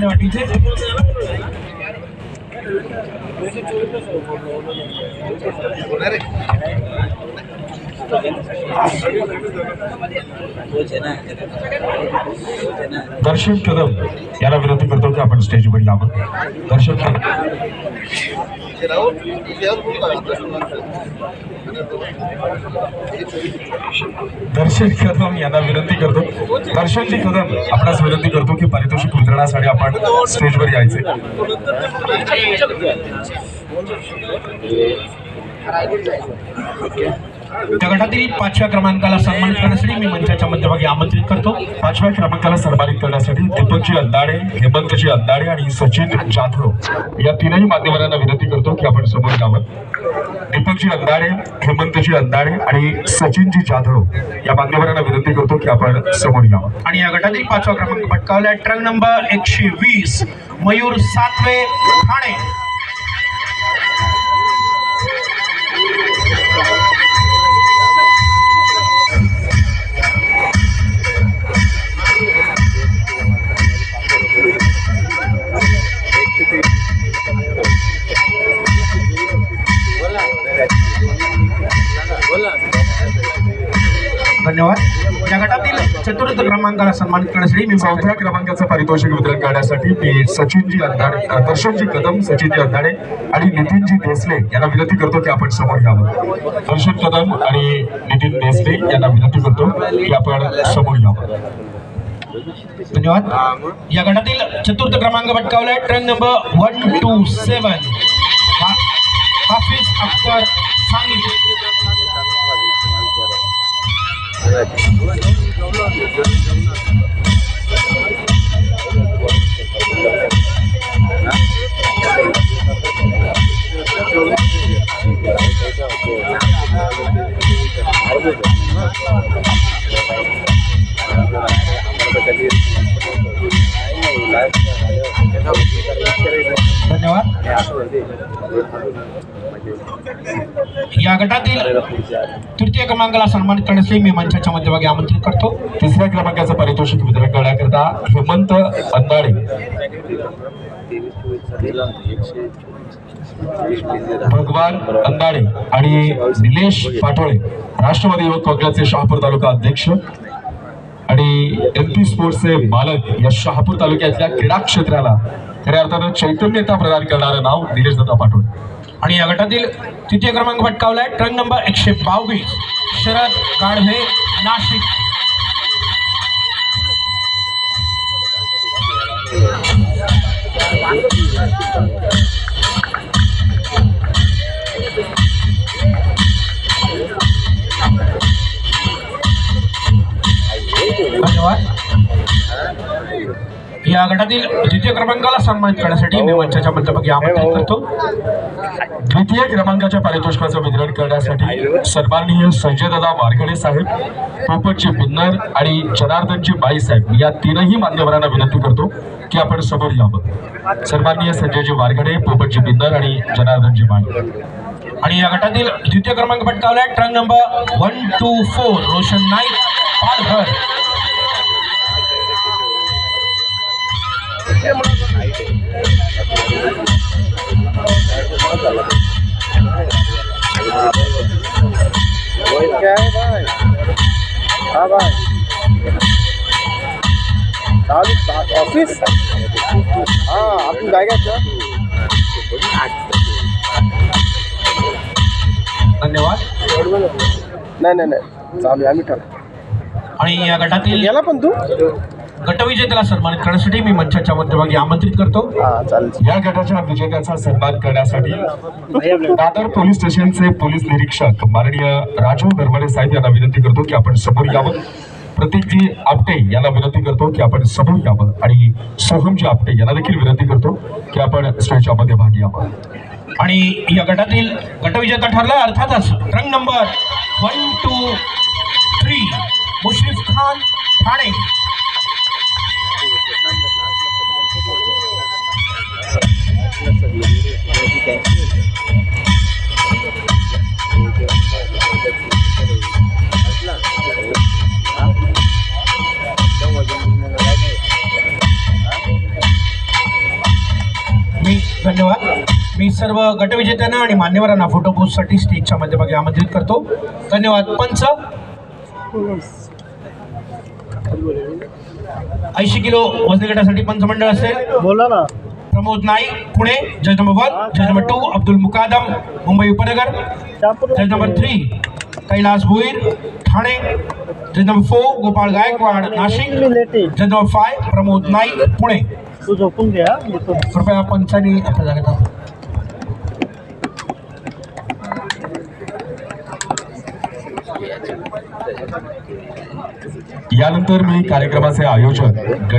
धन्यवाद इथे दर्शन कदम याला विनंती करतो की आपण स्टेजवर यावं. दर्शन कदम यांना विनंती करतो. दर्शनजी कदम आपणास विनंती करतो की पारितोषिक वितरणासाठी आपण स्टेजवर यायचे. त्या गटातील 5व्या क्रमांकाला सन्मानित करण्यासाठी मी मंचाच्या मध्यभागी आमंत्रित करतो. 5व्या क्रमांकाला सन्मानित करण्यासाठी दीपकजी अंदाडे, हेमंतजी अंदाडे आणि सचिन जाधव या तीनही मान्यवरांना विनंती करतो की आपण समोर यावं. दीपकजी अंदाडे, हेमंतजी अंदाडे आणि सचिनजी जाधव या मान्यवरांना विनंती करतो की आपण समोर यावं. आणि या गटातील 5वा क्रमांक पटकावलाय ट्रक नंबर 120 मयूर सातवे ठाणे. धन्यवाद. या गटातील 4र्थ क्रमांकाला सन्मानित करण्यासाठी मी 4थ्या क्रमांकाचं पारितोषिक वितरण करण्यासाठी मी सचिनजी अंदाडे, दर्शनजी कदम, सचिनजी अंदाडे आणि नितीनजी देसले यांना विनंती करतो की आपण समोर यावं. दर्शन कदम आणि नितीन देसले यांना विनंती करतो की आपण समोर यावं. धन्यवाद. या गटातील 4र्थ क्रमांक पटकावलाय ट्रक नंबर 127 हाफिज अख्तर सांगली. धन्यवाद. या गटातील 3य क्रमांकाला सन्मानित करण्यासाठी मी मंचाच्या मध्यभागी आमंत्रित करतो. 3ऱ्या क्रमांकाचं पारितोषिक वितरण करण्याकरता हेमंत अंदाडे, भगवान अंदाडे आणि निलेश पाटोळे राष्ट्रवादी युवक काँग्रेसचे शहापूर तालुका अध्यक्ष आणि MP स्पोर्ट्सचे मालक या शहापूर तालुक्यातल्या क्रीडा क्षेत्राला खऱ्या अर्थानं चैतन्यता प्रदान करणारं नाव निलेश दादा पाटोळे. आणि या गटातील 3य क्रमांक पटकावलाय ट्रक नंबर 122 शरद गाढवे नाशिक. धन्यवाद. या गटातील 2य क्रमांकाला सन्मानित करण्यासाठी मी मंचाच्या मध्यभागी आमंत्रित करतो. 2य क्रमांकाच्या पारितोषिकाचं वितरण करण्यासाठी सन्माननीय संजय दादा वारगडे साहेब, पोपटजी बिन्नर आणि जनार्दनजी बाई साहेब या तीनही मान्यवरांना विनंती करतो की आपण समोर यावं. सन्माननीय संजयजी वारगडे, पोपटजी बिन्नर आणि जनार्दनजी बाई. आणि या गटातील 2य क्रमांक पटकावलाय ट्रक नंबर 124 रोशन नाईक पालघर. क्या है भाई? हाँ भाई, ऑफिस हाँ आपण जाएगा क्या? धन्यवाद. नाही चालू आम्ही ठरव. आणि या गटातील गेला पण तू गटविजेत्याला सन्मानित करण्यासाठी मी मंचाच्या मध्यभागी आमंत्रित करतो. या गटाच्या विजेत्याचा सन्मान करण्यासाठी दादर पोलीस स्टेशनचे पोलीस निरीक्षक माननीय राजू नरवडे साहेब यांना विनंती करतो की आपण समोर यावं. प्रतीकजी आपटे यांना विनंती करतो की आपण समोर यावं आणि सोहमजी आपटे यांना देखील विनंती करतो की आपण स्टेजच्या मध्यभागी यावं. आणि या गटातील गटविजेता ठरला अर्थातच रंग नंबर 123 मुश्रीफ खान ठाणे. मी सर्व गटविजेत्यांना आणि मान्यवरांना फोटो पोस्टसाठी स्टेजच्या मध्यभागी आमंत्रित करतो. धन्यवाद. पंच 80 किलो वजनी गटासाठी पंच मंडळ असेल. बोला ना. प्रमोद नाईक पुणे, जज नंबर 1, जज नंबर 2 अब्दुल मुकादम मुंबई उपनगर, जज नंबर 3 कैलास भोईर ठाणे, जज नंबर 4 गोपाळ गायकवाड नाशिक, जज नंबर 5 प्रमोद नाईक पुणे. तू झोपून घ्या. कृपया पंचांनी आपल्या जागेत थांबा. यानंतर मी कार्यक्रमाचे आयोजक गणेश